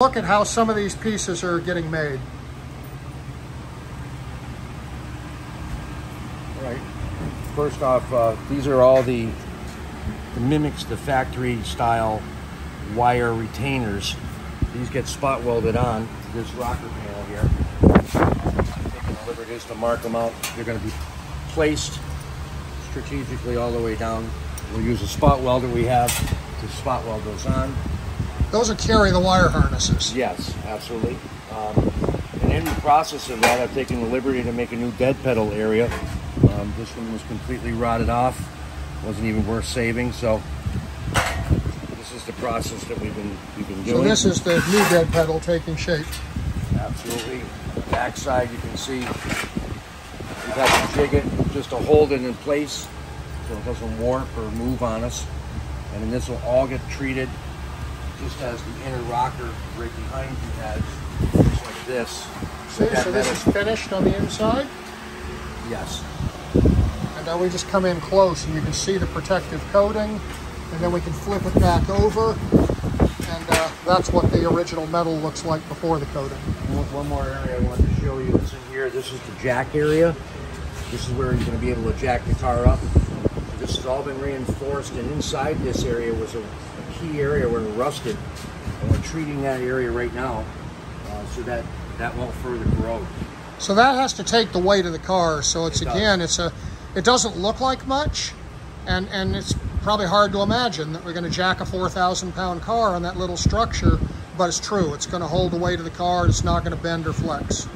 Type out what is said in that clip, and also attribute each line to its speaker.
Speaker 1: Look at how some of these pieces are getting made.
Speaker 2: All right. First off, these are all the mimics the factory style wire retainers. These get spot welded on to this rocker panel here. Taking the liberties to mark them out. They're going to be placed strategically all the way down. We'll use a spot welder we have to spot weld those on.
Speaker 1: Those will carry the wire harnesses.
Speaker 2: Yes, absolutely. And in the process of that, I've taken the liberty to make a new dead pedal area. This one was completely rotted off. Wasn't even worth saving, so this is the process that we've been doing.
Speaker 1: So this is the new dead pedal taking shape.
Speaker 2: Absolutely. Backside, you can see we've had to jig it just to hold it in place so it doesn't warp or move on us. And then this will all get treated just as the inner rocker right behind you has, just like this.
Speaker 1: See, so this is finished on the inside?
Speaker 2: Yes.
Speaker 1: And now we just come in close and you can see the protective coating, and then we can flip it back over, and that's what the original metal looks like before the coating.
Speaker 2: One more area I wanted to show you is in here. This is the jack area. This is where you're going to be able to jack the car up. This has all been reinforced, and inside this area was a key area where it rusted, and we're treating that area right now so that won't further corrode.
Speaker 1: So that has to take the weight of the car. So it's it doesn't look like much, and it's probably hard to imagine that we're going to jack a 4,000-pound car on that little structure, but it's true. It's going to hold the weight of the car. It's not going to bend or flex.